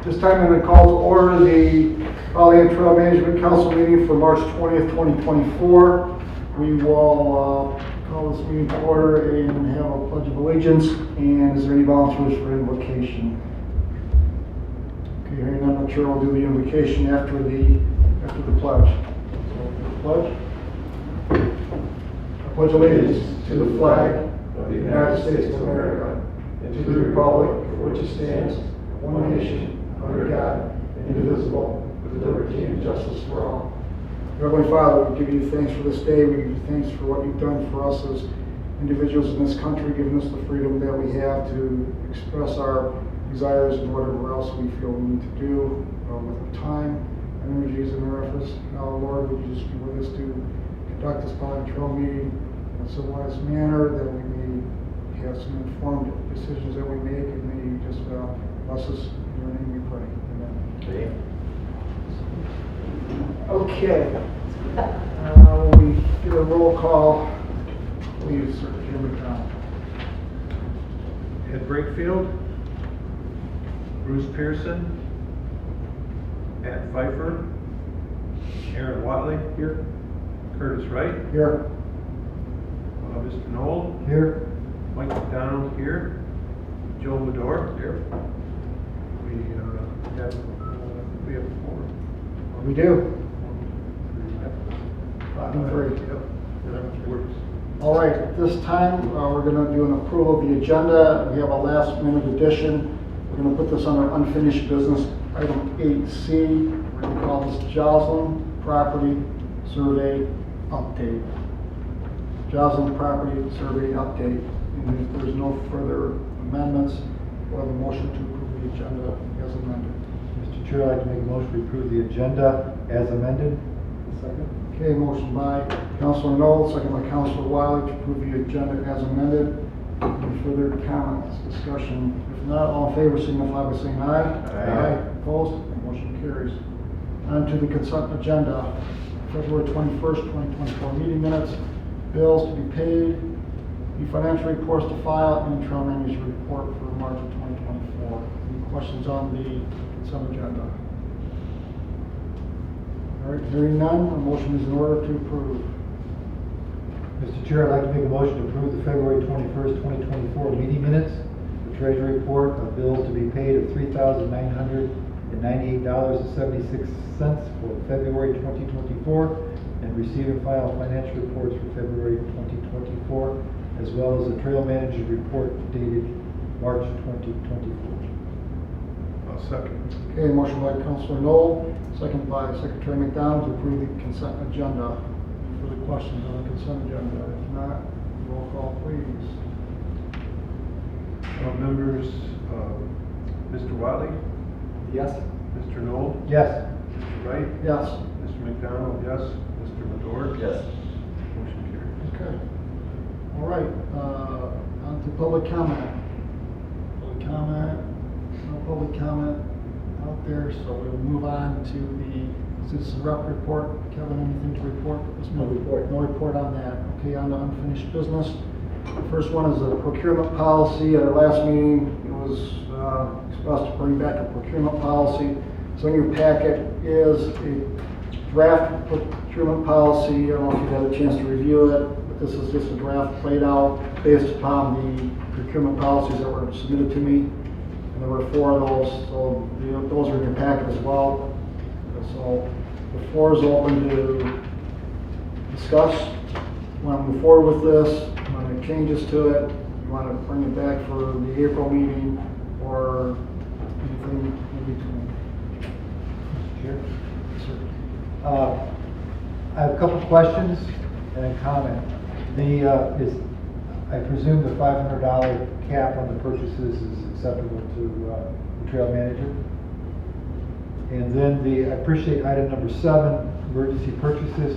This time I'm going to call to order the Pollyant Trail Management Council meeting for March 20th, 2024. We will call this meeting to order and have a pledge of allegiance. And is there any volunteers for invocation? Okay, hearing none, the chair will do the invocation after the pledge. Pledge. I pledge allegiance to the flag of the United States of America and to the republic for which it stands, one nation, under God, indivisible, with liberty and justice for all. Heavenly Father, we give you thanks for this day. We give you thanks for what you've done for us as individuals in this country, giving us the freedom that we have to express our desires and whatever else we feel we need to do with our time, energies, and our efforts. Now, Lord, would you just be with us to conduct this Pollyant Trail meeting in a civilized manner, that we may have some informed decisions that we make, and may you just bless us. In your name we pray. Amen. Okay. We do a roll call. Please, Sir Jim McDonald. Ed Brakefield, Bruce Pearson, Matt Pfeiffer, Aaron Watley here, Curtis Wright, Here. Mr. Knoll, Here. Mike McDonald here, Joe Medor here. We have four. We do. 5 and 3. Yep. That works. All right, at this time, we're going to do an approval of the agenda. We have a last minute addition. We're going to put this under unfinished business, item 8C. We're going to call this Joslyn Property Survey Update. Joslyn Property Survey Update. And if there's no further amendments, we'll have a motion to approve the agenda as amended. Mr. Chair, I'd like to make a motion to approve the agenda as amended. Second. Okay, motion by Councilor Knoll, second by Councilor Wiley to approve the agenda as amended. Any further comments, discussion? If not, all in favor signify by saying aye. Aye. Opposed? The motion carries. On to the consent agenda. February 21st, 2024 meeting minutes, bills to be paid, the financial reports to file, and trail manager report for March of 2024. Any questions on the consent agenda? All right, hearing none, a motion is in order to approve. Mr. Chair, I'd like to make a motion to approve the February 21st, 2024 meeting minutes, the treasury report of bills to be paid of $3,998.76 for February 2024, and receive and file financial reports for February 2024, as well as the trail manager report dated March 2024. I'll second. Okay, motion by Councilor Knoll, second by Secretary McDonald to approve the consent agenda. Any further questions on the consent agenda? If not, roll call please. Members, Mr. Watley, Yes. Mr. Knoll, Yes. Mr. Wright, Yes. Mr. McDonald, yes, Mr. Medor. Yes. Motion carries. Okay. All right, on to public comment. Public comment, no public comment out there, so we'll move on to the citizen rep report. Kevin, anything to report? No report. No report on that. Okay, on to unfinished business. The first one is a procurement policy. At our last meeting, it was expressed to bring back a procurement policy. So in your packet is a draft procurement policy. I don't know if you've had a chance to review it, but this is just a draft played out based upon the procurement policies that were submitted to me. And there were 4 of those, so those are in your packet as well. So the floor is open to discuss. You want to move forward with this? You want to make changes to it? You want to bring it back for the April meeting, or anything in between? Mr. Chair? I have a couple of questions and a comment. I presume the $500 cap on the purchases is acceptable to the trail manager. And then I appreciate item number 7, emergency purchases,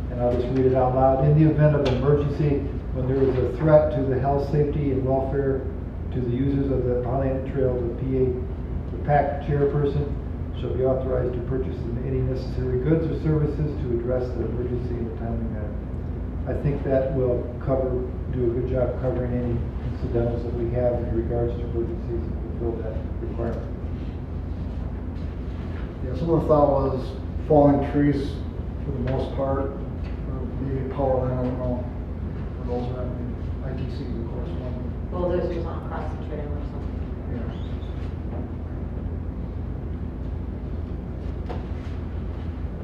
and I'll just read it out loud. In the event of an emergency, when there is a threat to the health, safety, and welfare to the users of the Pollyant Trail, the PAC chairperson shall be authorized to purchase any necessary goods or services to address the emergency in a timely manner. I think that will do a good job covering any incidentals that we have in regards to emergencies and fulfill that requirement. some of the thought was falling trees for the most part, or maybe power line, I don't know. For those are, ITC, of course, one. Well, this was on across the trail or something. Yeah.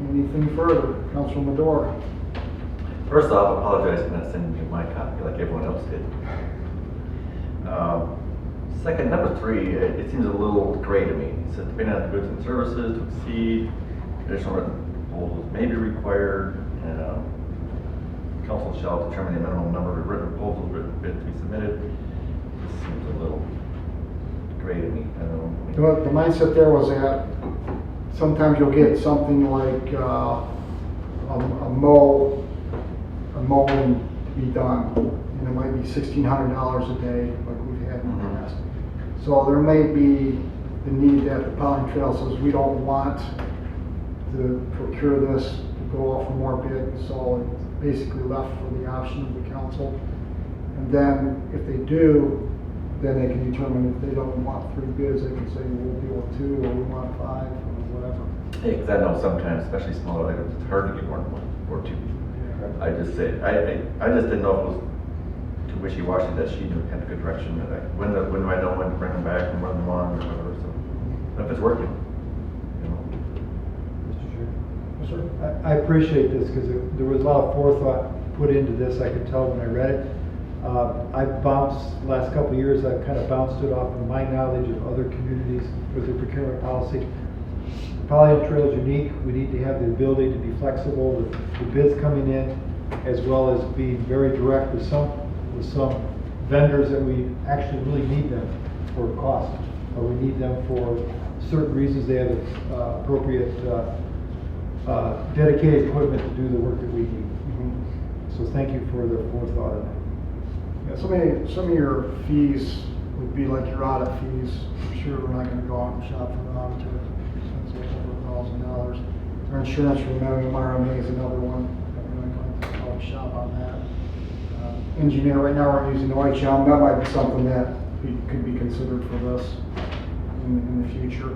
Anything further? Councilor Madore? First off, I apologize for not sending you my copy like everyone else did. Second, number 3, it seems a little gray to me. It says depending on the goods and services to exceed, additional written proposals may be required. Council shall determine the minimum number of written proposals, written bids to be submitted. This seems a little gray to me. I don't know. The mindset there was that sometimes you'll get something like a mowing to be done, and it might be $1,600 a day, like we've had in the past. So there may be the need that the plowing trail says we don't want to procure this to go off for more bid, so it's basically left for the option of the council. And then if they do, then they can determine if they don't want 3 bids, they can say we'll deal with 2 or we want 5 or whatever. Yeah, because I know sometimes, especially smaller items, it's hard to get more than 1 or 2. I just say, I just didn't know if it was too wishy-washy that she knew kind of good direction, that when do I know when to bring them back and run them on or whatever, so. But if it's working, you know. Mr. Chair? Yes, sir. I appreciate this because there was a lot of forethought put into this. I could tell when I read it. I bounced, last couple of years, I've kind of bounced it off of my knowledge of other communities with their procurement policy. Pollyant Trail is unique. We need to have the ability to be flexible with the bids coming in, as well as being very direct with some vendors that we actually really need them for cost, or we need them for certain reasons. They have the appropriate dedicated equipment to do the work that we need. So thank you for the forethought in that. Yeah, some of your fees would be like your audit fees. I'm sure we're not going to go out and shop for an auditor. It's over $1,000. Our insurance for MRMA is another one. We're not going to go out and shop on that. Engineer, right now we're using OHM. That might be something that could be considered for this in the future.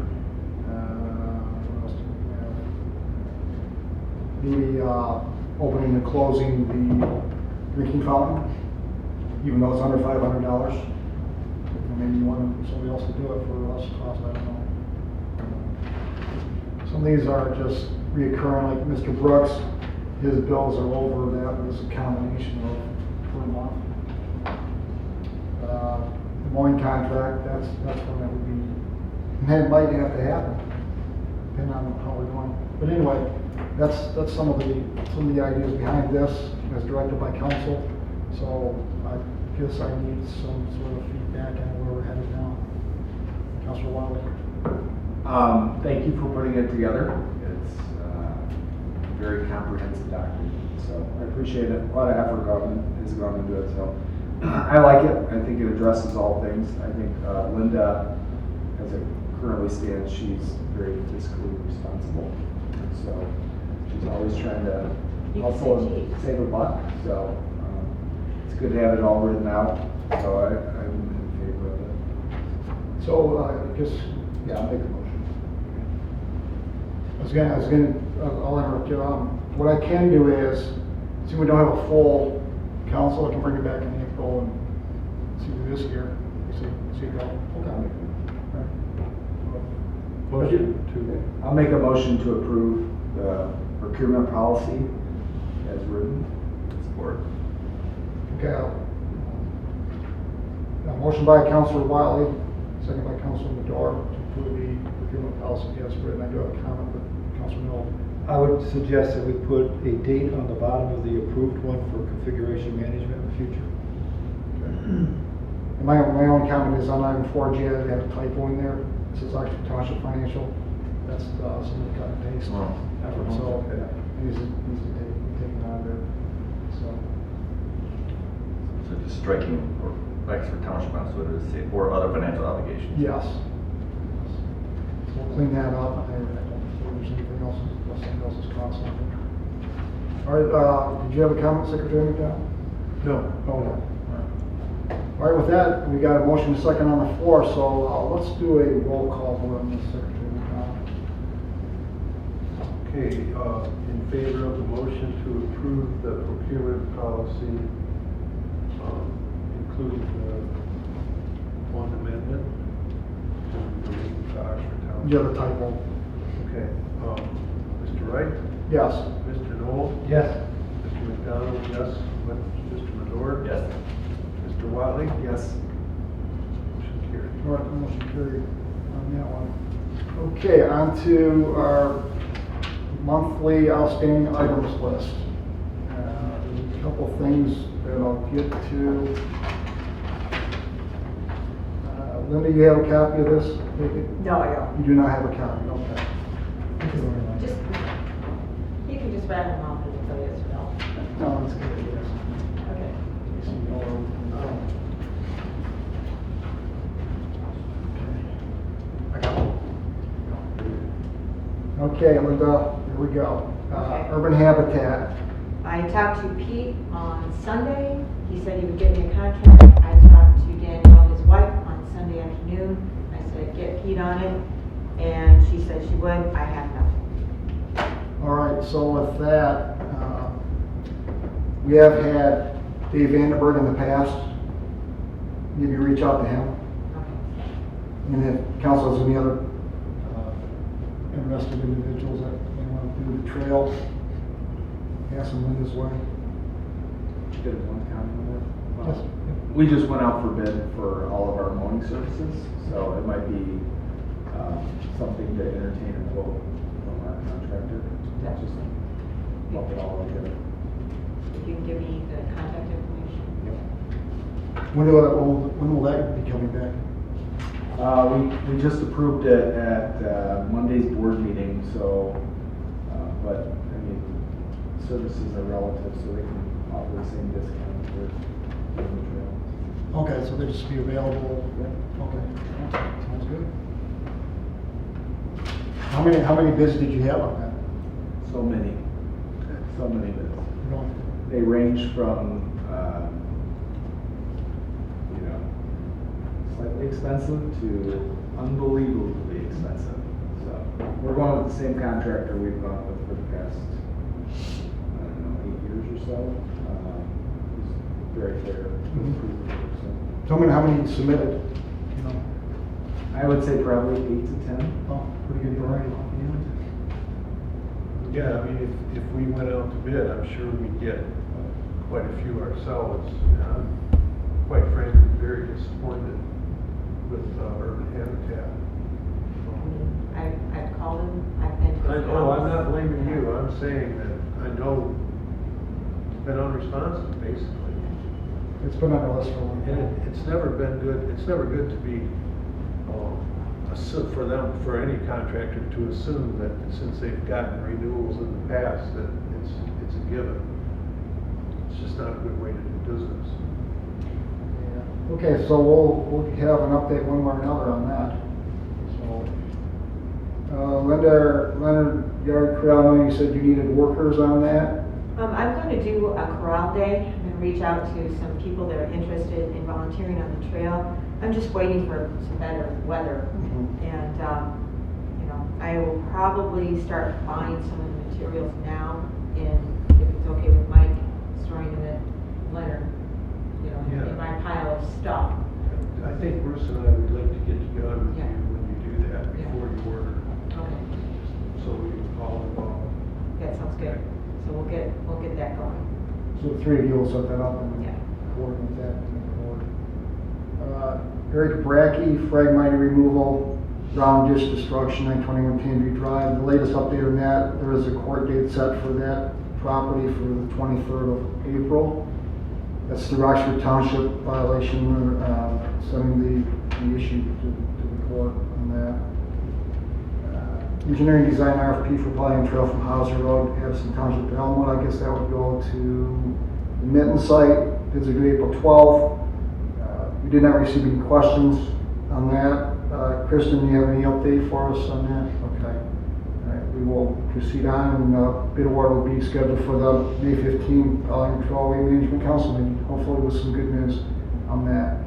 What else do we have? Maybe opening and closing the drinking fountain, even though it's under $500. Maybe you want somebody else to do it for less cost, I don't know. Some of these are just reoccurring, like Mr. Brooks, his bills are over, that was a combination of per month. The mowing contract, that's one that would be, and that might have to happen, depending on how we're going. But anyway, that's some of the ideas behind this, as directed by council. So I guess I need some sort of feedback on where we're headed now. Councilor Wiley. Thank you for putting it together. It's a very comprehensive document, so I appreciate it. A lot of effort has gone into it, so I like it. I think it addresses all things. I think Linda, as it currently stands, she's very fiscally responsible, and so she's always trying to You can hustle say and cheap. save a buck. So it's good to have it all written out. So I'm in favor of it. So I guess, Yeah, I'll make a motion. I'll interrupt you. What I can do is, see, we don't have a full council, I can bring it back in April and see this year. See it go. Motion I'll make a motion to approve the procurement policy as written. Support. Okay. A motion by Councilor Wiley, second by Councilor Madore to approve the procurement policy as written. I do have a comment with Councilor Miller. I would suggest that we put a date on the bottom of the approved one for configuration management in the future. And my own comment is on item 4G, I have a typo in there. This is actually Township Financial. That's some of the cut and paste Oh. effort, so it needs to be taken out of there. So, So just striking or extra township amounts, so it is say, or other financial obligations. yes. We'll clean that up. I don't think there's anything else, something else is constant. All right, did you have a comment, Secretary McDowell? No. Oh, no. All right, with that, we got a motion second on the floor, so let's do a roll call vote on this, Secretary McDowell. Okay, in favor of the motion to approve the procurement policy, including the one amendment to the Oxford Town. You have a typo. Okay, Mr. Wright, Yes. Mr. Knoll, Yes. Mr. McDonald, yes, Mr. Medor. Yes. Mr. Watley, Yes. motion carried. All right, motion carried on that one. Okay, on to our monthly outstanding items list. A couple things that I'll get to. Linda, you have a copy of this? No, I don't. You do not have a copy, okay. Just, you can just rattle them off and tell yes or no. No, that's good, yes. Okay. So you know where we're going. Okay. I got one. Okay, Linda, here we go. Okay. Urban Habitat. I talked to Pete on Sunday. He said he would get me a contract. I talked to Danielle, his wife, on Sunday afternoon. I said, get Pete on it. And she said she would. I have nothing. All right, so with that, we have had Dave Vandenberg in the past. Maybe reach out to him. Okay. And if council has any other interested individuals that may want to do the trail, pass them Linda's way. Did one comment on that? Yes. We just went out for bid for all of our mowing services, so it might be something to entertain a quote from our contractor. Yeah. Just lump it all together. If you can give me the contact information. When will that be coming back? We just approved it at Monday's board meeting, so, but, I mean, services are relative, so they can offer the same discount for doing the trail. Okay, so they just be available? Yeah. Okay, sounds good. How many bids did you have on that? So many bids. You know, They range from, slightly expensive to unbelievably expensive. So we're going with the same contractor we've gone with for the past, 8 years or so. He's very fair. So Tell me how many submitted, you know? I would say probably 8 to 10. Oh, pretty good variety. Yeah, I mean, if we went out to bid, I'm sure we'd get quite a few ourselves. Quite frankly, very disappointed with Urban Habitat. I've called him. I've been to his Oh, I'm house. not blaming you, I'm saying that I know it's been unresponsive, basically. It's been on the list for a long And time. it's never been good, it's never good to be, for any contractor to assume that since they've gotten renewals in the past, that it's a given. It's just not a good way to do business. Yeah. Okay, so we'll have an update one way or another on that. So, Leonard Yard Corral, I know you said you needed workers on that. I'm going to do a corral day. I'm going to reach out to some people that are interested in volunteering on the trail. I'm just waiting for some better weather. And, I will probably start buying some of the materials now, and if it's okay with Mike, storing them at Leonard, Yeah. in my pile of stuff. I think Bruce and I would like to get together with you Yeah. when you do that, Yeah. before you order, Okay, so we can call involved. that sounds good. So we'll get that going. So the three of you will set that up and Yeah. coordinate that. Eric Brackey, fragmite removal, ground dish destruction, 921 Tandy Drive. The latest update on that, there is a court date set for that property for the 23rd of April. That's the Roxbury Township violation, sending the issue to the court on that. Engineering design RFP for Pelican Trail from Hauser Road, Addison Township to Elmwood. I guess that would go to the Minton site. Bids are due April 12th. We did not receive any questions on that. Kristen, do you have any update for us on that? Okay. All right, we will proceed on, and bid award will be scheduled for the May 15th Pelican Trailway Management Council meeting, hopefully with some good news on that.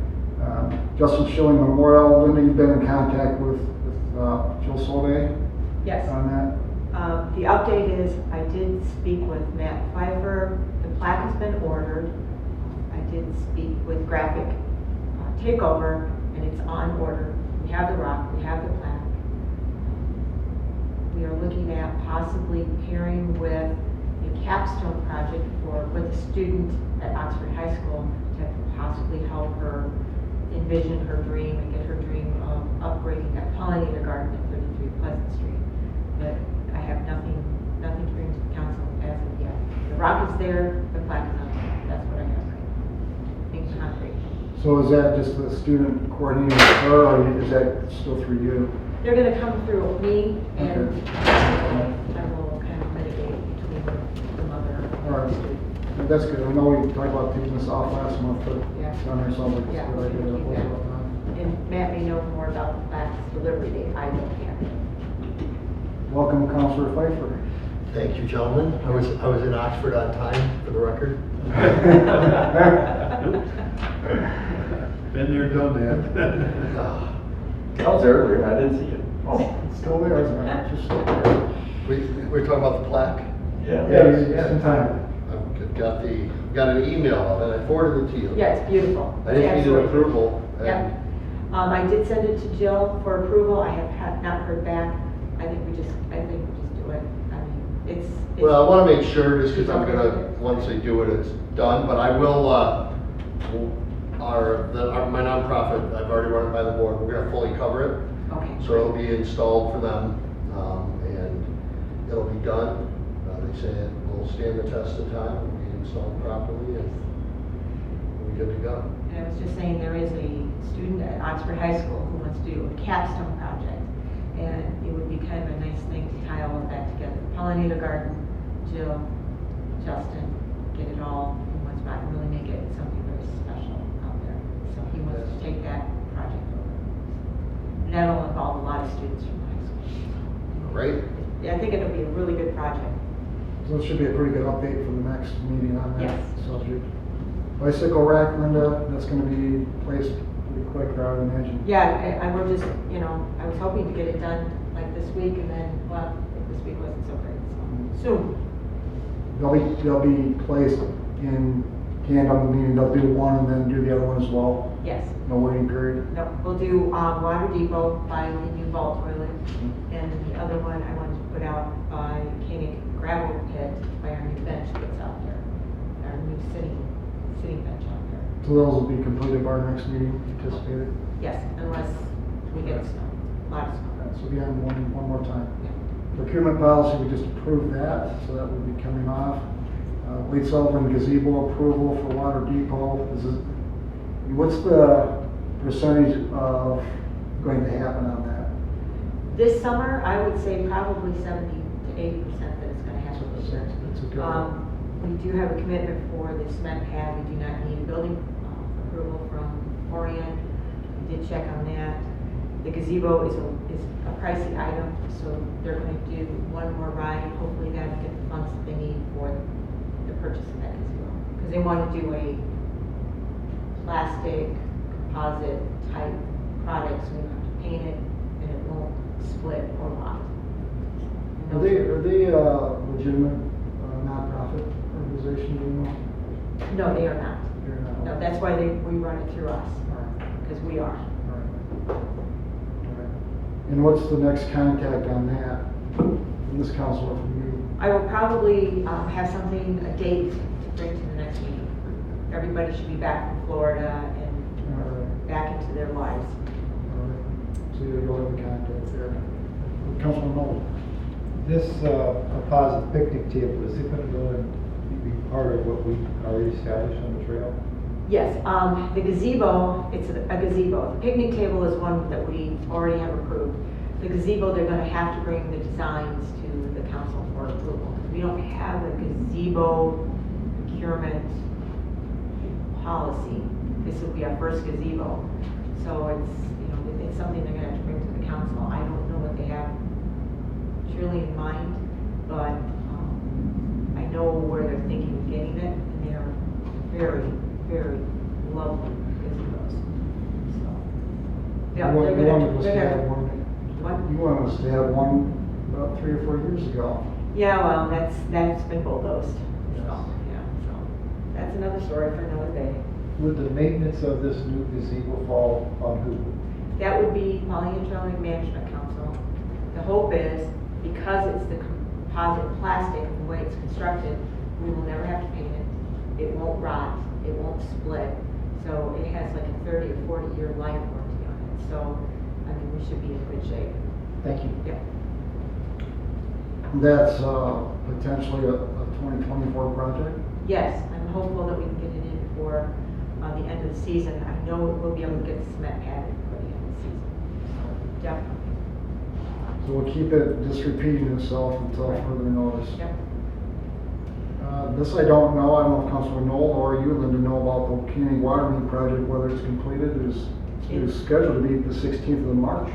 Justin Schilling Memorial, Linda, you've been in contact with Jill Solvay Yes. on that? The update is, I did speak with Matt Pfeiffer, the plaque has been ordered. I did speak with Graphic Takeover, and it's on order. We have the rock, we have the plaque. We are looking at possibly pairing with a capstone project with a student at Oxford High School to possibly help her envision her dream and get her dream of upgrading that pollinator garden at 33 Pleasant Street. But I have nothing to bring to the council as of yet. The rock is there, the plaque is on there. That's what I have right now. Things concrete. So is that just the student coordinating with her, or is that still through you? They're gonna come through me and Okay. I will kind of mitigate between the mother All right. and the student. That's good. I know we talked about taking this off last month, but Yeah. it's on there, sounds like it's Yeah, a good idea. keep that. And Matt may know more about the plaque's delivery date. I don't have it. Welcome, Counselor Pfeiffer. Thank you, gentlemen. I was in Oxford on time, for the record. Been there, done that. I was there earlier, I didn't see it. Oh, It's still there, isn't it? Just still there. We're talking about the plaque. yeah. Yes, in time. I've got an email of it, I forwarded it to you. Yeah, it's beautiful. I just needed Absolutely. approval. and- Yeah. I did send it to Jill for approval. I have not heard back. I think we just do it. I mean, it's. Well, I wanna make sure, just because I'm Okay. gonna, once they do it, it's done, but I will, my nonprofit, I've already run it by the board, we're gonna fully cover it. Okay. So it'll be installed for them, and it'll be done. They say it will stand the test of time, it'll be installed properly, and we'll be good to go. And I was just saying, there is a student at Oxford High School who wants to do a capstone project. And it would be kind of a nice thing to tie all of that together. Pollinator garden, Jill, Justin, get it all in one spot and really make it something very special out there. So he wants to take that project over. And that'll involve a lot of students from the high school. Right? Yeah, I think it'll be a really good project. So it should be a pretty good update for the next meeting on that Yes. subject. Bicycle rack, Linda, that's gonna be placed pretty quick, I would imagine. Yeah, I we're just, I was hoping to get it done like this week and then, well, this week wasn't so great, so soon. They'll be placed in tandem, meaning they'll do one and then do the other one as well. Yes. No waiting period. No, we'll do, Water Depot by the new vault toilet, and the other one I wanted to put out by Koenig Gravel Pit by our new bench that's out there, our new sitting bench out there. So those will be completed by our next meeting, anticipated. Yes, unless we get snow, a lot of snow. So be on one more time. Yeah. Procurement policy, we just approved that, so that will be coming off. Wade Sullivan gazebo approval for Water Depot. What's the percentage of going to happen on that? This summer, I would say probably 70 to 80% that it's gonna happen this year. It's a good. We do have a commitment for the cement pad. We do not need a building approval from Orion. We did check on that. The gazebo is a pricey item, so they're going to do one more ride. Hopefully that'll get the funds that they need for the purchase of that gazebo. Because they want to do a plastic composite type product, so we don't have to paint it and it won't split or rot. Are they a legitimate nonprofit organization, do you know? No, they are not. They're not. No, that's why we run it through us, All right. because we are. All right. And what's the next contact on that from this council or from you? I will probably have something, a date to bring to the next meeting. Everybody should be back from Florida and All right. back into their lives. All right. So you'll have a contact there. Councilman Noel. This composite picnic table, is it gonna go and be part of what we already established on the trail? Yes, the gazebo, it's a gazebo. The picnic table is one that we already have approved. The gazebo, they're gonna have to bring the designs to the council for approval. We don't have a gazebo procurement policy. This will be our first gazebo. So it's something they're gonna have to bring to the council. I don't know what they have truly in mind, but I know where they're thinking of getting it, and they're very, very lovely gazebos. So, yeah, You they're want us to gonna, have one? what? You want us to have one about 3 or 4 years ago. Yeah, well, that's been bulldozed, so, Yes. yeah, so, that's another story for another day. Would the maintenance of this new gazebo fall on who? That would be Pollyant Trailing Management Council. The hope is, because it's the composite plastic, the way it's constructed, we will never have to paint it. It won't rot, it won't split. So it has like a 30 or 40-year life warranty on it. So, I mean, we should be in good shape. Thank you. Yeah. That's potentially a 2024 project. Yes, I'm hopeful that we can get it in before the end of the season. I know we'll be able to get the cement added before the end of the season. So, definitely. So we'll keep it just repeating itself until further notice. Yep. This I don't know. I don't know if Councilor Knoll or you, Linda, know about the community water main project, whether it's completed. It is scheduled to be the 16th of March.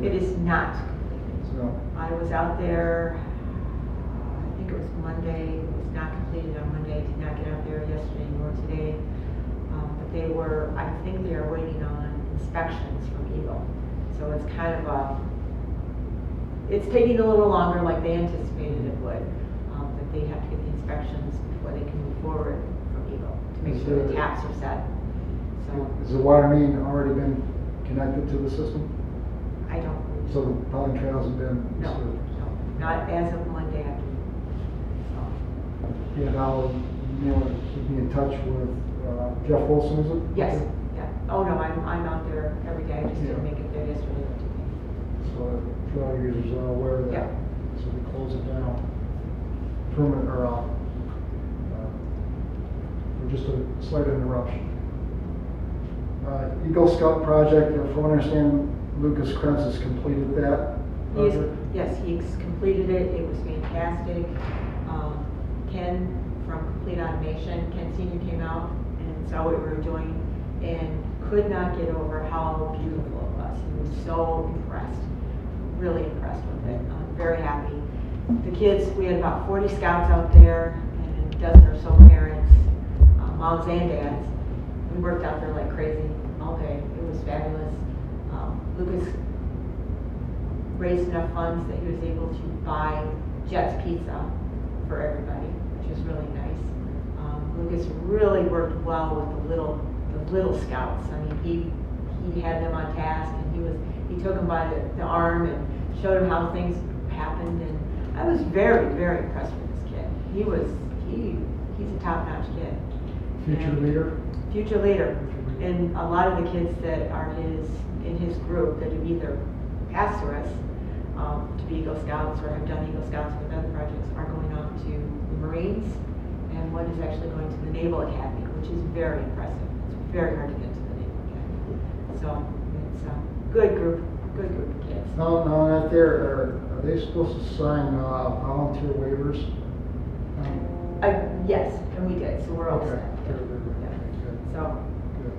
It is not completed. So, I was out there, I think it was Monday, it was not completed on Monday, did not get out there yesterday nor today. But they were, I think they are waiting on inspections from Eagle. So it's kind of it's taking a little longer like they anticipated it would. But they have to get the inspections before they can move forward from Eagle to make sure the taps are set. So has the water main already been connected to the system? I don't. So the Pollen Trail hasn't been No, disturbed? no, not as of Monday afternoon. So. Yeah, now, you know, keep me in touch with Jeff Wilson, is it? Yes, yeah. Oh, no, I'm out there every day. I just didn't Yeah. make it there yesterday or today. So trail users are aware of that. Yeah. So we close it down. Permanent or just a slight interruption. Eagle Scout project, from what I understand, Lucas Krenz has completed that project. Yes, he's completed it. It was fantastic. Ken from Complete Automation, Ken Senior came out and saw what we were doing and could not get over how beautiful it was. He was so impressed, really impressed with it. I'm very happy. The kids, we had about 40 scouts out there and a dozen or so parents, moms and dads. We worked out there like crazy all day. It was fabulous. Lucas raised enough funds that he was able to buy Jet's Pizza for everybody, which was really nice. Lucas really worked well with the little scouts. I mean, he had them on task, and he took them by the arm and showed them how things happened. And I was very, very impressed with this kid. He's a top-notch kid. Future And- leader. Future leader. And a lot of the kids that are in his group that have either passed to us to be Eagle Scouts or have done Eagle Scouts with other projects are going on to the Marines, and one is actually going to the Naval Academy, which is very impressive. It's very hard to get to the Naval Academy. So it's a good group of kids. No, not there. Are they supposed to sign volunteer waivers? Yes, and we did, so we're all Okay. set. Good, good, good. Yeah. Good, So, good.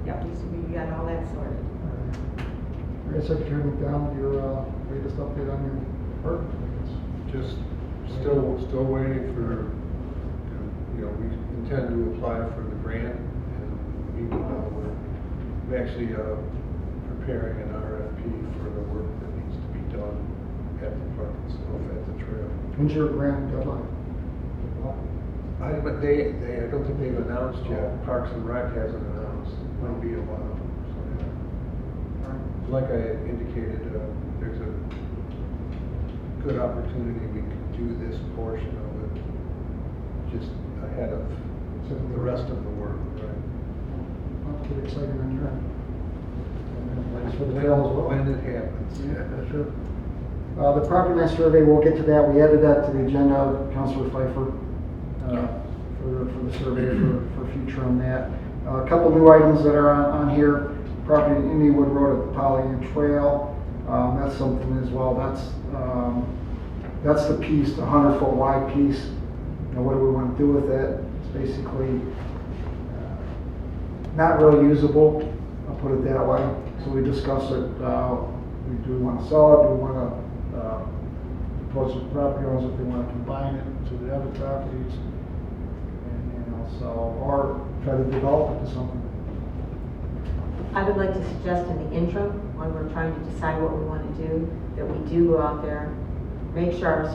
yeah, we got all that sorted. All right, Secretary McDonald, your latest update on your department, I guess. Just still waiting for, we intend to apply for the grant, and meanwhile, we're actually preparing an RFP for the work that needs to be done at the park itself, at the trail. When's your grant deadline? I don't think they've announced yet. Parks and Rec hasn't announced. Might be a while. So, like I indicated, there's a good opportunity we could do this portion of it just ahead of the rest of the work, right? I'll get excited on your end. And thanks for the trail as well. When it happens. Yeah, sure. The property line survey, we'll get to that. We added that to the agenda, Councilor Pfeiffer, for the survey for future on that. A couple new items that are on here. Property in Indywood Road at the Pollyant Trail. That's something as well. That's the piece, the 100-foot wide piece. What do we want to do with it? It's basically not really usable. I'll put it that way. So we discussed it. Do we want to sell it? Do we want to approach the property owners if they want to combine it to the other properties? And or try to develop it to something. I would like to suggest in the interim, when we're trying to decide what we want to do, that we do go out there make sure our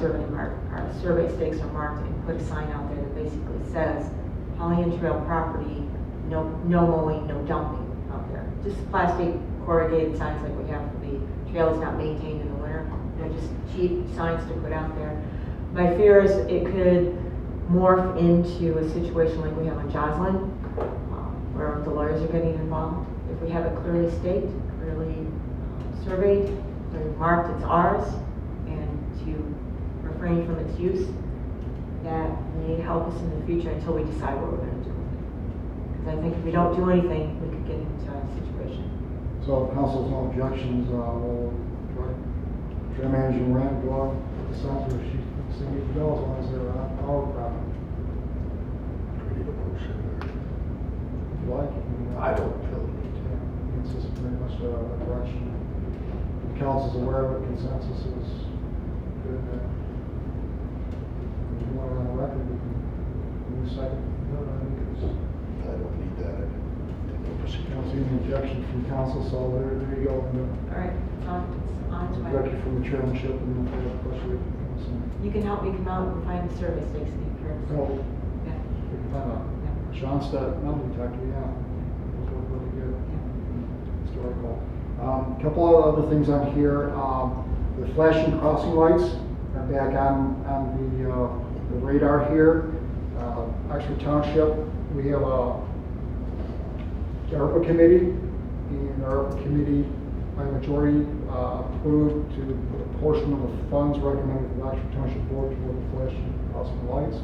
survey stakes are marked and put a sign out there that basically says, Pollyant Trail property, no mowing, no dumping out there. Just plastic corrugated signs like we have for the trail is not maintained in the winter. Just cheap signs to put out there. My fear is it could morph into a situation like we have on Joslin, where the lawyers are getting involved. If we have it clearly staked, clearly surveyed, clearly marked it's ours, and to refrain from its use, that may help us in the future until we decide what we're going to do with it. Because I think if we don't do anything, we could get into a situation. So if council's no objections, we'll trail manager Rand go out with the signs where she thinks they need to go, as long as they're on our property. Create a motion or? If you like. I don't feel the need to. Yeah, it's just pretty much a direction. The council's aware of it, consensus is good. If you want it on the record, we can move second. No, I think it's, I don't need that. I don't proceed. I don't see any objection from council, so there you go. All right, it's on its way. Director from the chairmanship and the question. You can help me come out and find the survey stakes in the curves. Oh, Yeah. we can find out. Sean Stott, mountain detector, yeah. Those look really good. Historical. Couple of other things on here. The flashing crossing lights are back on the radar here. Oxford Township, we have a ARPA committee, and our ARPA committee by majority approved to put a portion of the funds recommended to the Oxford Township Board toward the flashing crossing lights.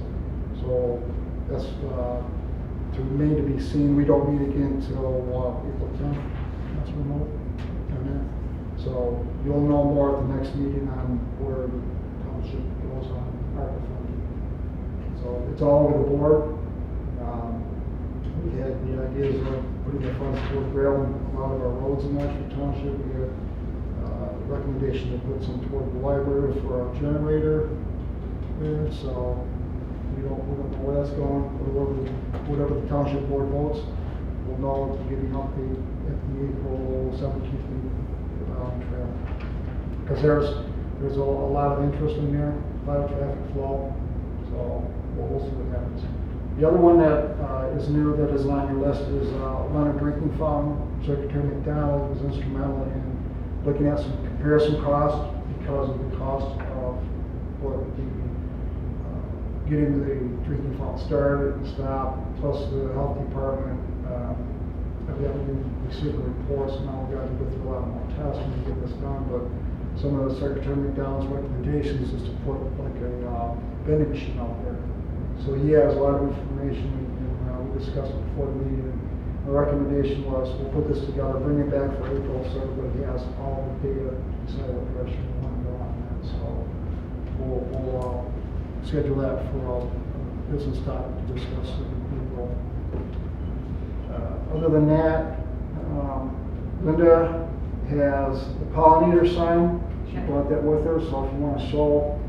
So that's to remain to be seen. We don't meet again until April 10th. That's remote. So you'll know more at the next meeting on where the township goes on ARPA funding. So it's all over the board. We had the ideas of putting the funds toward gravel and a lot of our roads in Oxford Township. We had a recommendation to put some toward the library for our generator there. So we don't know where that's going. Whatever the township board votes, we'll know to give you an update at the April 17th meeting trail. Because there's a lot of interest in there, a lot of traffic flow. So we'll see what happens. The other one that is new that is on your list is Leonard Drinking Fountain. Secretary McDonald was instrumental in looking at some comparison costs because of the cost of what the getting the drinking fountain started and stopped, plus the health department evidently received a report, so now we've got to go through a lot more tests when we get this done. But some of the Secretary McDonald's recommendations is to put like a vending machine out there. So he has a lot of information, and we discussed it before the meeting. The recommendation was we'll put this together, bring it back for April, so everybody has all the data to decide what direction we want to go on that. So we'll schedule that for a business topic to discuss in April. Other than that, Linda has the pollinator sign. She brought that with her, so if you want to show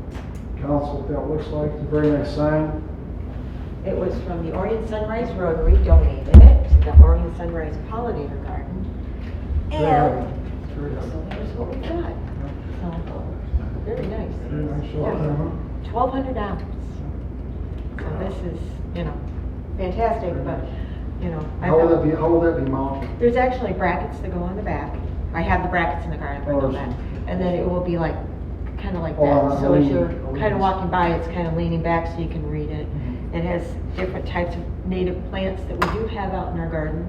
council what that looks like, it's a very nice sign. It was from the Orient Sunrise Rotary, donated it to the Orient Sunrise Pollinator Garden. And so here's what we got. So, very nice. Very nice show. Yeah. $1,200. So this is, fantastic, but, I How will thought- that be mounted? There's actually brackets that go on the back. I have the brackets in the garden, bring them back. And then it will be like, kind of like that. So as you're kind of walking by, it's kind of leaning back so you can read it. It has different types of native plants that we do have out in our garden.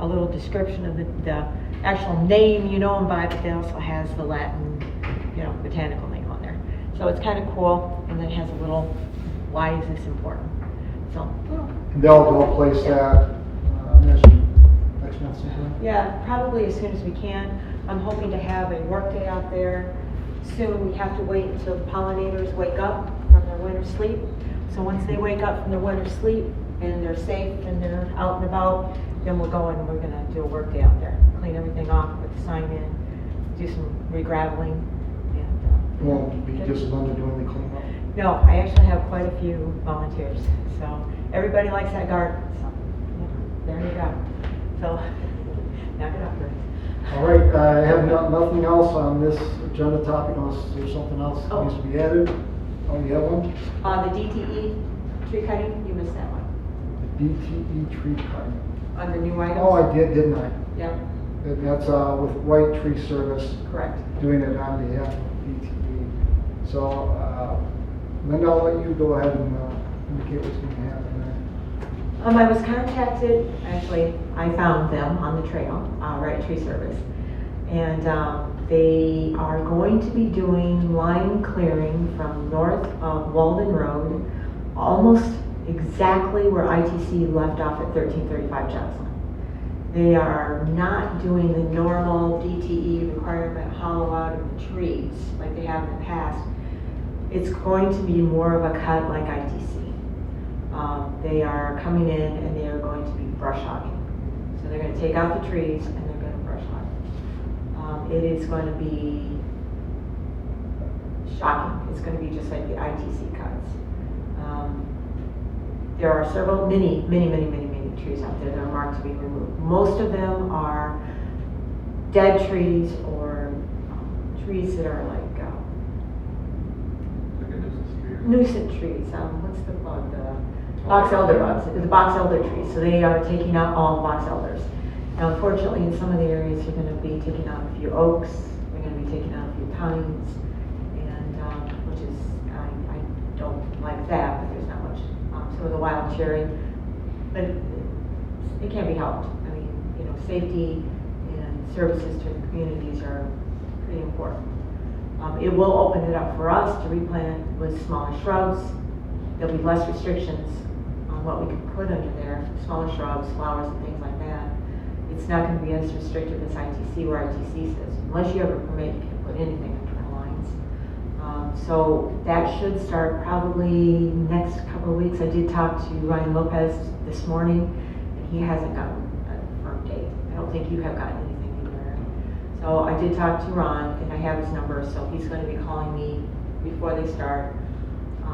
A little description of the actual name you know them by, but it also has the Latin, botanical name on there. So it's kind of cool, and then it has a little, why is this important? So, And they'll place that next month sometime? yeah, probably as soon as we can. I'm hoping to have a work day out there soon. We have to wait until the pollinators wake up from their winter sleep. So once they wake up from their winter sleep and they're safe and they're out and about, then we'll go and we're gonna do a work day out there. Clean everything off, put the sign in, do some re-graveling, and. It won't be just Linda doing the cleanup? No, I actually have quite a few volunteers, so everybody likes that garden, so, there you go. So, knock it up, Bruce. All right, I have nothing else on this agenda topic unless there's something else that needs to be added. Oh, you have one? The DTE tree cutting, you missed that one. The DTE tree cutting. Under new items? Oh, I did, didn't I? Yep, And that's with White Tree Service, correct. doing it on behalf of DTE. So, Linda, I'll let you go ahead and indicate what's going to happen there. I was contacted, actually, I found them on the trail, Right Tree Service. And they are going to be doing line clearing from north of Walden Road, almost exactly where ITC left off at 1335 Johnson. They are not doing the normal DTE requirement hollow out of the trees like they have in the past. It's going to be more of a cut like ITC. They are coming in and they are going to be brush hogging. So they're going to take out the trees and they're going to brush hog. It is going to be shocking. It's going to be just like the ITC cuts. There are several, many trees out there that are marked to be removed. Most of them are dead trees or trees that are like Like a nuisance tree. nuisance trees. What's the bug? The box elder bugs. The box elder trees. So they are taking out all box elders. Now, unfortunately, in some of the areas, you're going to be taking out a few oaks. You're going to be taking out a few pines, and which is I don't like that, but there's not much. Some of the wild cherry, but it can't be helped. I mean, you know, safety and services to the communities are pretty important. It will open it up for us to replant with smaller shrubs. There'll be less restrictions on what we can put under there, smaller shrubs, flowers, and things like that. It's not going to be as restrictive as ITC, where ITC says, unless you have a permit, you can put anything under the lines. So that should start probably next couple of weeks. I did talk to Ryan Lopez this morning, and he hasn't gotten a firm date. I don't think you have gotten anything either. So I did talk to Ron, and I have his number, so he's going to be calling me before they start. I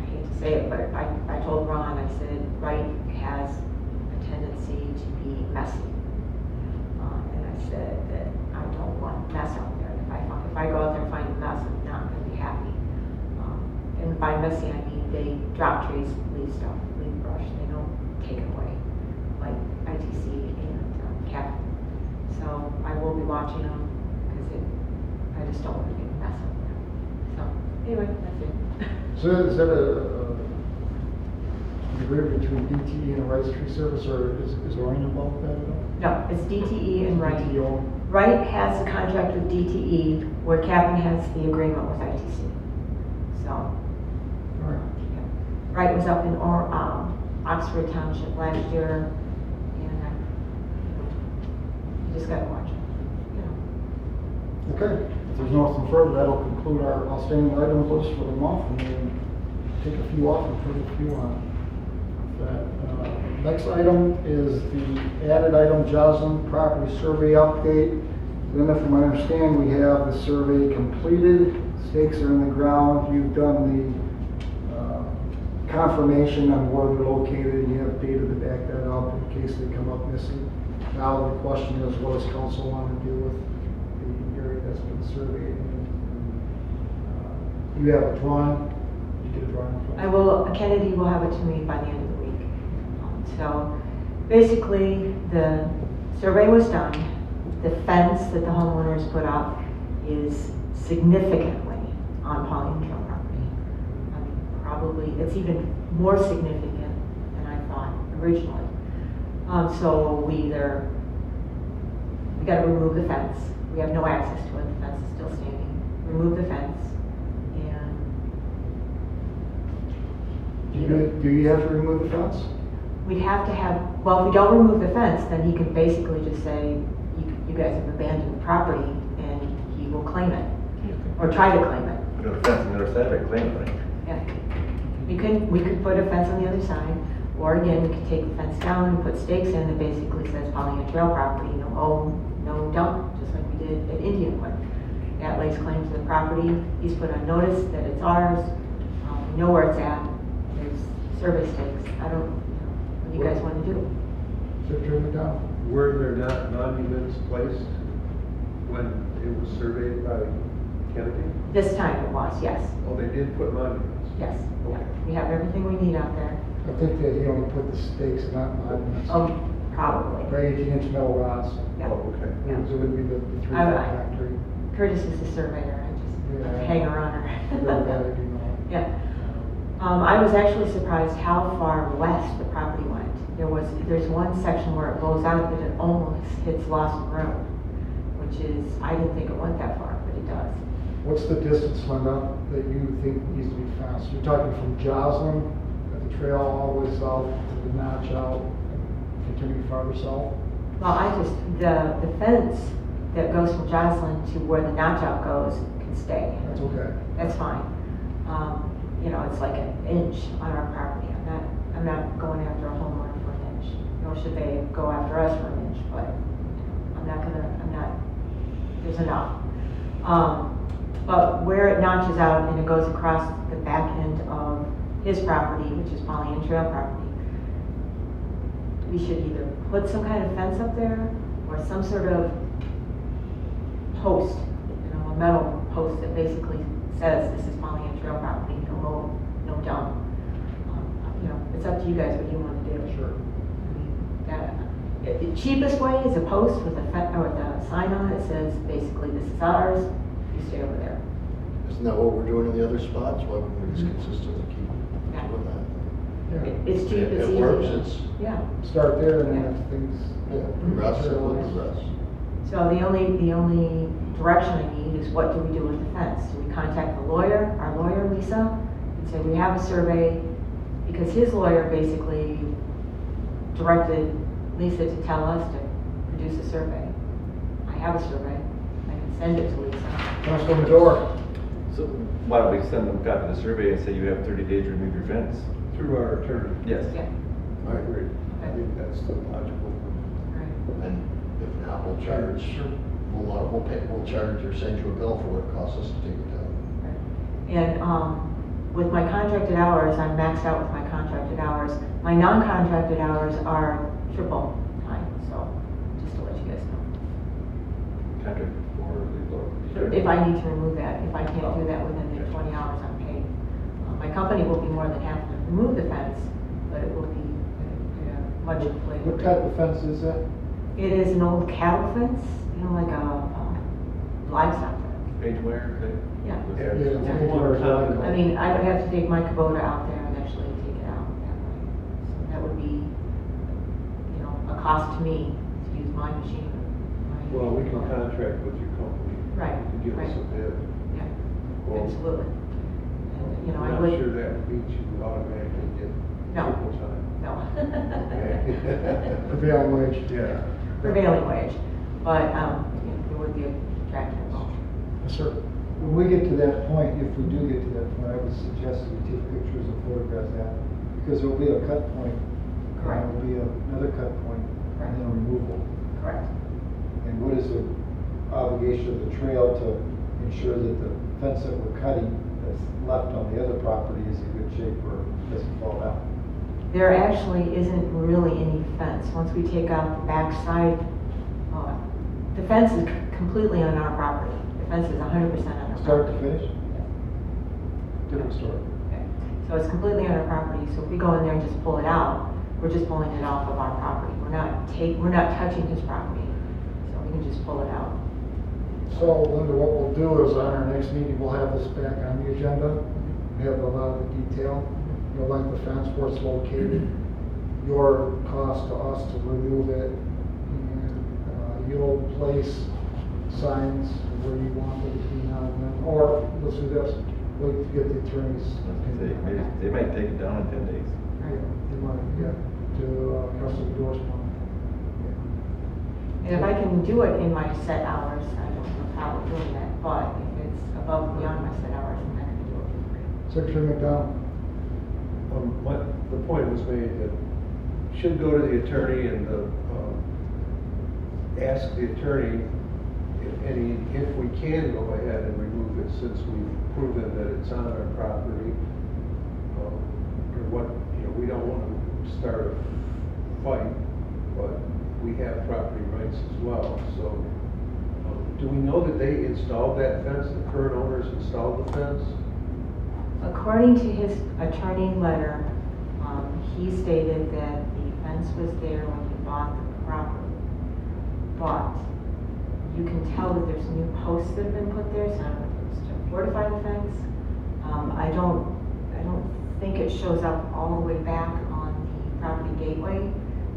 hate to say it, but I told Ron, I said, Wright has a tendency to be messy. And I said that I don't want mess out there. If I go out there and find a mess, I'm not going to be happy. And by messy, I mean they drop trees, leave stuff, leave brush. They don't take it away, like ITC and Cap. So I will be watching them because I just don't want to get a mess out there. So anyway, that's it. So is that a agreement between DTE and Rice Tree Service, or is Orion involved with that at all? No, it's DTE and Wright. DTE only? Wright has a contract with DTE where Captain has the agreement with ITC. So, All right. yeah. Wright was up in Oxford Township last year, and you just gotta watch it. You know. Okay, if there's nothing further, that'll conclude our outstanding items list for the month, and we'll take a few off and put a few on. Next item is the added item, Joslyn Property Survey Update. Then, from what I understand, we have the survey completed, stakes are in the ground, you've done the confirmation on where they're located, you have data to back that up in case they come up missing. Now the question is, what does council want to do with the area that's been surveyed? You have a drawing, you get a drawing? Kennedy will have it to me by the end of the week. So basically, the survey was done. The fence that the homeowners put up is significantly on Pauline Trail property. I mean, probably, it's even more significant than I thought originally. So we got to remove the fence. We have no access to it. The fence is still standing. Remove the fence. Do you have to remove the fence? We'd have to have, well, if we don't remove the fence, then he can basically just say, you guys have abandoned the property, and he will claim it, or try to claim it. Put a fence on the other side of it, claim it, right? Yeah. We could put a fence on the other side, or again, we could take the fence down and put stakes in that basically says Pauline Trail property, no own, no dump, just like we did at Indianwood. That lays claim to the property. He's put on notice that it's ours. We know where it's at. There's survey stakes. I don't know what you guys want to do. So turn it down. Were there not monuments placed when it was surveyed by Kennedy? This time it was, yes, Oh, they did put monuments? yes. Yeah. Okay. We have everything we need out there. I think that he only put the stakes, not monuments. Probably. By 18-inch metal rods. Yeah. Oh, okay. It was- it would be the 3 I- foot factory. Curtis is the surveyor, I just Yeah. hang around Very bad, her. you know. Yeah. I was actually surprised how far west the property went. There's one section where it goes out, but it almost hits Lost Road, which is, I didn't think it went that far, but it does. What's the distance, Linda, that you think needs to be fenced? You're talking from Joslin at the trail all the way south to the notch out, continuing farther south? Well, the fence that goes from Joslin to where the notch out goes can stay. That's okay. That's fine. You know, it's like an inch on our property. I'm not going after a homeowner for an inch, nor should they go after us for an inch, but there's enough. But where it notches out and it goes across the back end of his property, which is Polly Ann Trail property, we should either put some kind of fence up there or some sort of post, a metal post that basically says this is Polly Ann Trail property, no mow, no dump. It's up to you guys what you want to do. Sure. The cheapest way is a post with a sign on it that says basically this is ours, you stay over there. Isn't that what we're doing in the other spots? Why wouldn't we just consistently keep Yeah. doing that? Yeah. It's cheap, it's It easy. works, it's, Yeah. Start there and then if things. yeah, progress, it will progress. So the only direction I need is what do we do with the fence? Do we contact the lawyer, our lawyer, Lisa, and say we have a survey? Because his lawyer basically directed Lisa to tell us to produce a survey. I have a survey, I can send it to Lisa. Councilor Madore. So why don't we send them a copy of the survey and say you have 30 days to remove your fence? Through our attorney. Yes. Yeah, I agree. I think that's the logical. right. And if not, we'll charge, we'll charge or send you a bill for what it costs us to take it down. And with my contracted hours, I'm maxed out with my contracted hours. My non-contracted hours are triple time, so just to let you guys know. Contract for the. If I need to remove that, if I can't do that within the 20 hours, I'm paid. My company will be more than happy to remove the fence, but it will be much inflated. What type of fence is that? It is an old cattle fence, like a livestock fence. Page where? Yeah. Yeah. Yeah. I mean, I would have to take my Kubota out there and actually take it out that way. So that would be, a cost to me to use my machine. Well, we can contract with your company. Right, To give us right. a bid. Yeah, Well, absolutely. And, I I'm would. not sure that means you would automatically get No. triple time. No. Okay. Prevailing wage. Yeah. Prevailing wage, but, it would be attractive. Yes, sir. When we get to that point, if we do get to that point, I would suggest that we take pictures and photographs of that, because there'll be a cut point. Correct. There'll be another cut point, and then a removal. Correct. And what is the obligation of the trail to ensure that the fence that we're cutting that's left on the other property is in good shape or doesn't fall down? There actually isn't really any fence. Once we take out the back side, the fence is completely on our property. The fence is 100% on our Start to property. finish? Different story. Okay. So it's completely on our property, so if we go in there and just pull it out, we're just pulling it off of our property. We're not touching his property, so we can just pull it out. So Linda, what we'll do is on our next meeting, we'll have this back on the agenda. We have a lot of the detail, like the fence, where it's located, your cost to us to remove it, and you'll place signs where you want it between now and then. Or let's do this, wait to get the attorney's opinion. They might take it down in 10 days. Yeah, they might, yeah, to Councilor endorsement. And if I can do it in my set hours, I don't have a problem doing that, but if it's above and beyond my set hours, I'm not gonna do it for free. Secretary McDonald. The point was made that should go to the attorney and ask the attorney if we can go ahead and remove it since we've proven that it's on our property. Or what, we don't want to start a fight, but we have property rights as well, so. Do we know that they installed that fence, the current owners installed the fence? According to his attorney letter, he stated that the fence was there when he bought the property. But you can tell that there's new posts that have been put there, so I don't know if it's to fortify the fence. I don't think it shows up all the way back on the property gateway.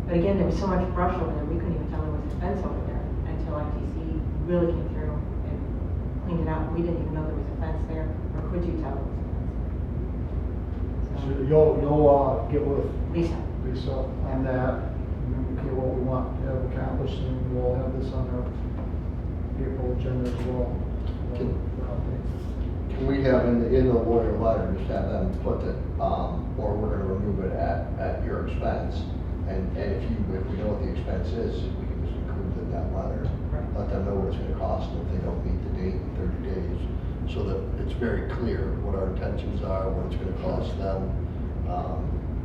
But again, there was so much brush over there, we couldn't even tell there was a fence over there until ITC really came through and cleaned it out. We didn't even know there was a fence there, or could you tell there was a fence So there? you'll get with Lisa. Lisa on that, and okay, what we want to have accomplished, and we'll have this on our April agenda as well. Can we have in the lawyer letter, just have them put it, or we're gonna remove it at your expense? And if we know what the expense is, we can just include it in that letter. Right. Let them know what it's gonna cost if they don't meet the date in 30 days, so that it's very clear what our intentions are, what it's gonna cost them.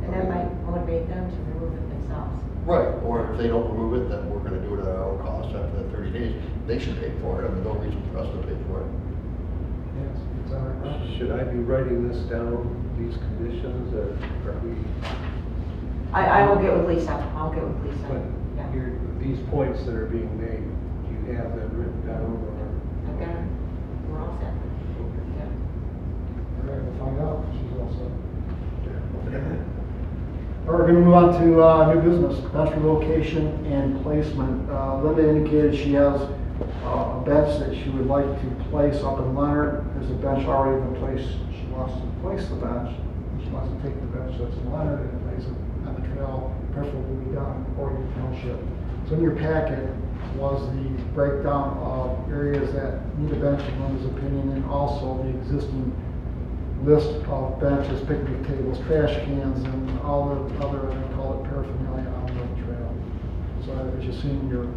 And that might motivate them to remove it themselves. Right, or if they don't remove it, then we're gonna do it at our own cost after the 30 days. They should pay for it, I mean, no reason for us to pay for it. Yes, it's our property. Should I be writing this down, these conditions, or are we? I will get with Lisa, I'll get with Lisa. But Yeah. here, these points that are being made, do you have them written down or? I've got her, we're all set. Yeah. All right, we'll find out, she's all set. All right, we're gonna move on to, new business, bench relocation and placement. Linda indicated she has, a bench that she would like to place up in Leonard. There's a bench already in place, she wants to place the bench. She wants to take the bench that's in Leonard and place it on the trail, preferably down in Oregon Township. So in your packet was the breakdown of areas that need a bench in Linda's opinion, and also the existing list of benches, picnic tables, trash cans, and all the other, I call it paraphernalia on the trail. So as you see in your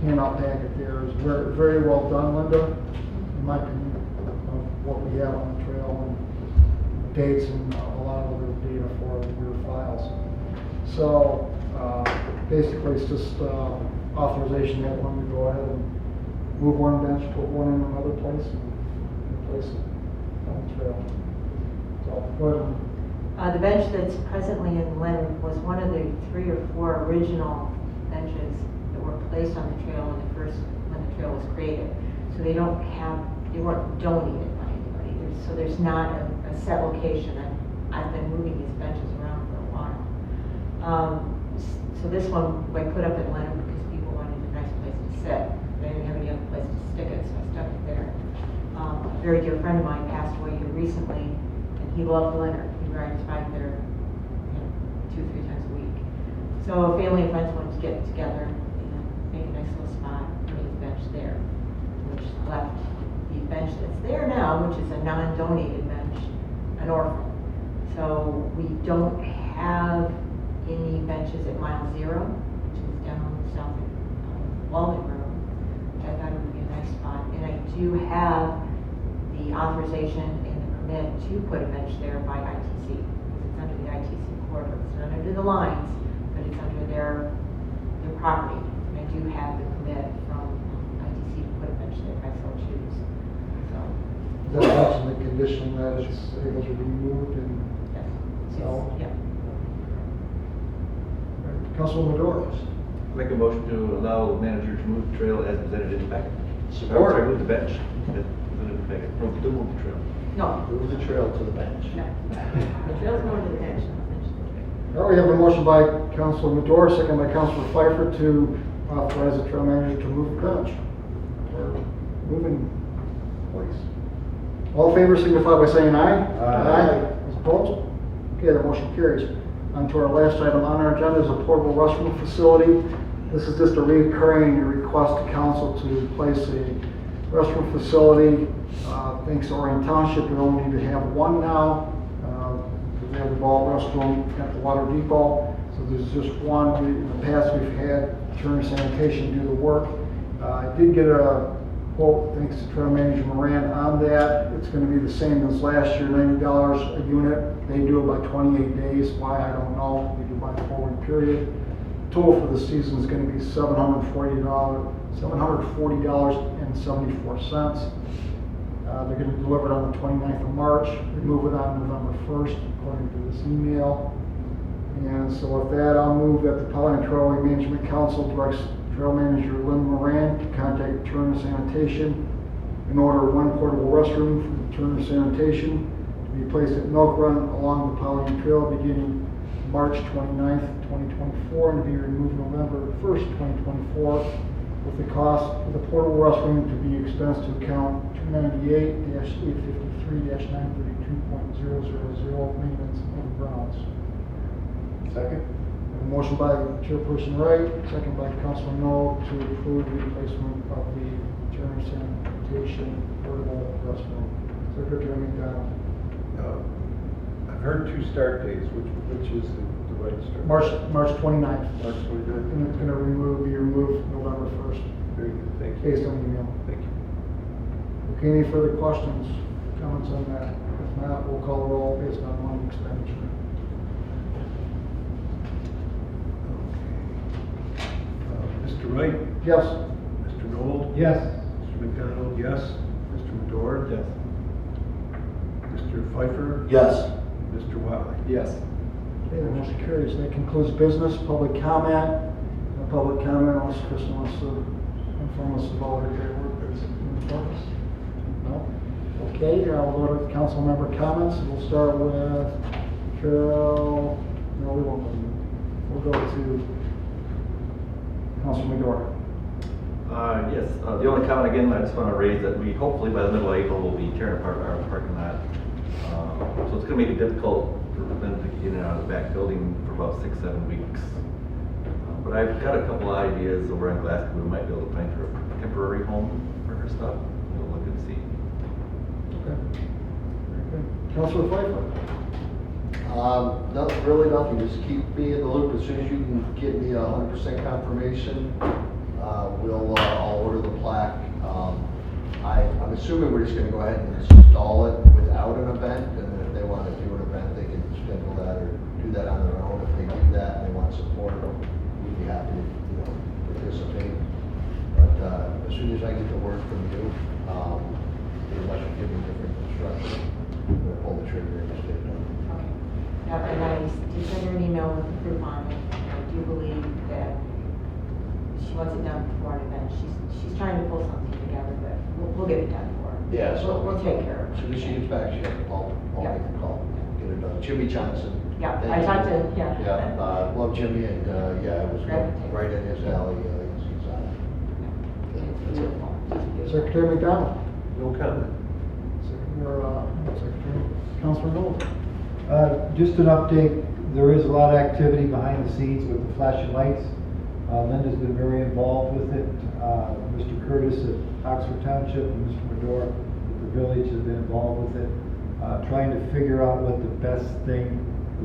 handout packet there is very, very well done, Linda, in my opinion, of what we have on the trail and dates and a lot of other data for your files. So basically it's just authorization that one to go ahead and move one bench, put one in another place, and replace it on the trail. So, go ahead. The bench that's presently in Leonard was one of the 3 or 4 original benches that were placed on the trail when the trail was created. So they weren't donated by anybody. There's not a set location, and I've been moving these benches around for a while. So this one I put up in Leonard because people wanted a nice place to sit. They didn't have any other place to stick it, so I stuck it there. A very dear friend of mine passed away here recently, and he loved Leonard. He rides bike there 2 or 3 times a week. So family and friends wanted to get together and make a nice little spot for his bench there, which left the bench that's there now, which is a non-donated bench, an orphan. So we don't have any benches at mile 0, which is down south of Walden Road. I thought it would be a nice spot, and I do have the authorization and the permit to put a bench there by ITC. It's under the ITC corridor. It's not under the lines, but it's under their property. And I do have the permit from ITC to put a bench there if I so choose. So, That mention the condition that it's able to be moved and, yes. So- Yeah. Councilwoman Doris. Make a motion to allow the manager to move the trail as presented in the packet. Support. Sorry, move the bench as presented in the packet. No, do move the trail. No, Move the trail to the bench. no. The trail's going to the bench, not the bench to the trail. All right, we have a motion by Councilwoman Doris, second by Councilor Pfeiffer to authorize the trail manager to move the bench. Or moving place. All in favor signify by saying aye. Aye. Those opposed? Okay, the motion carries. On to our last item on our agenda is a portable restroom facility. This is just a recurring request to council to place a restroom facility. Thanks to Orion Township, we only need to have one now. We have the ball restroom at the water depot. So there's just one. In the past, we've had Turner Sanitation do the work. I did get a quote, thanks to Trail Manager Moran on that. It's gonna be the same as last year, $90 a unit. They do it by 28 days. Why, I don't know. They do by a forward period. total for the season is gonna be $740.74. They're gonna deliver it on the 29th of March, remove it on November 1st, according to this email. And so with that, I'll move that the Powder Trailway Management Council directs Trail Manager Lynn Moran to contact Turner Sanitation and order one portable restroom from Turner Sanitation to be placed at Milk Run along the Powder Trail beginning March 29th, 2024, and to be removed November 1st, 2024, with the cost of the portable restroom to be expensed to account 298-853-932.000 maintenance of grounds. Second? A motion by Chairperson Wright, second by Councilman Knoll to approve the replacement of the Turner Sanitation portable restroom. Secretary McDonald. I've heard 2 start dates, which is the right start? March 29th. March 29th. And it's gonna be removed November 1st, Very good, thank you. based on the email. Thank you. Okay, any further questions, comments on that? If not, we'll call the roll based on one expenditure. Mr. Wright? Yes. Mr. Knoll? Yes. Mr. McDonald, yes. Mr. Medor? Yes. Mr. Pfeiffer? Yes. Mr. Watley? Yes. Okay, the motion carries. That concludes business, public comment. No public comment, unless Kristen wants to inform us of all her great work that's in front of us. No? Okay, I'll go to council member comments. We'll start with Carol. No, we won't. We'll go to Councilman Medor. Yes, the only comment again, I just want to raise that we hopefully by the middle of April will be tearing apart our parking lot. So it's going to make it difficult for them to get in and out of the back building for about 6-7 weeks. But I've got a couple of ideas over on Glasgow. We might be able to find her a temporary home for her stuff. We'll look and see. Okay. Very good. Councilor Pfeiffer. Really nothing, just keep me in the loop as soon as you can get me 100% confirmation. I'll order the plaque. I'm assuming we're just gonna go ahead and install it without an event, and then if they want to do an event, they can schedule that or do that on their own. If they do that and they want support, we'd be happy to, participate. But as soon as I get the word from you, unless you give me different instructions, we'll pull the trigger and just get it done. Okay. Yep, and I did send her an email with the proof on it. I do believe that she wants it done before an event. She's trying to pull something together, but we'll get it done for her. Yeah, so We'll take care of As soon as she it. gets back, she has to call, I'll make the call, get it done. Jimmy Johnson. Yeah, Thank I you. talked to, yeah. Yeah, love Jimmy, and, yeah, it was Great. right in his alley, he's on it. Beautiful. Secretary McDonald. No comment. Secretary Councilor Knoll. Just an update, there is a lot of activity behind the scenes with the flashing lights. Linda's been very involved with it. Mr. Curtis at Oxford Township and Mr. Medor at the village have been involved with it. Trying to figure out what the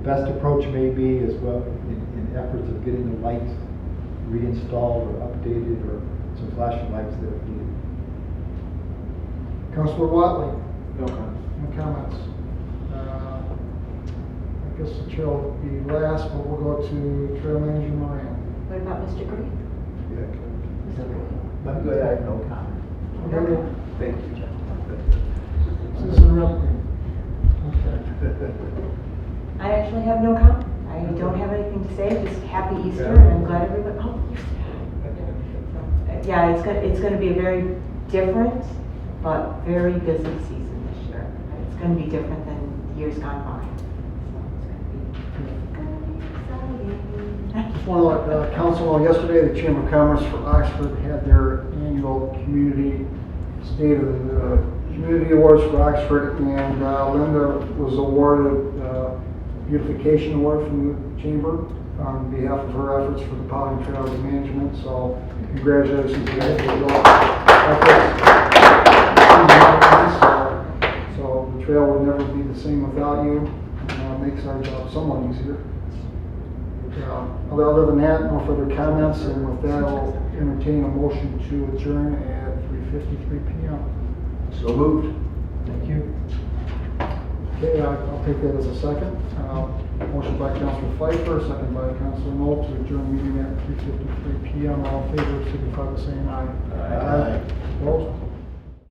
best approach may be as well in efforts of getting the lights reinstalled or updated or some flashing lights that are needed. Councilor Watley. No comment. No comments. I guess the chair will be last, but we'll go to Trail Manager Moran. What about Mr. Green? Yeah, okay. Mr. Green? I'm good, I have no comment. Okay. Thank you. Citizen Rep. Okay. I actually have no comment. I don't have anything to say, just happy Easter, and I'm glad everyone, yeah, it's gonna be a very different, but very busy season this year. It's gonna be different than years gone by. So it's gonna be exciting. Just want to let council know, yesterday the Chamber of Commerce for Oxford had their annual community State of the Community Awards for Oxford, and Linda was awarded Beautification Award from the Chamber on behalf of her efforts for the Powder Trail Management, so congratulations to you for your efforts. So the trail would never be the same without you, and makes our job somewhat easier. Other than that, no further comments, and with that, I'll entertain a motion to adjourn at 3:53 p.m. So moved. Thank you. Okay, I'll take that as a second. Motion by Councilor Pfeiffer, second by Councilor Noel to adjourn meeting at 3:53 PM. All in favor, signify by saying aye. Aye. Opposed?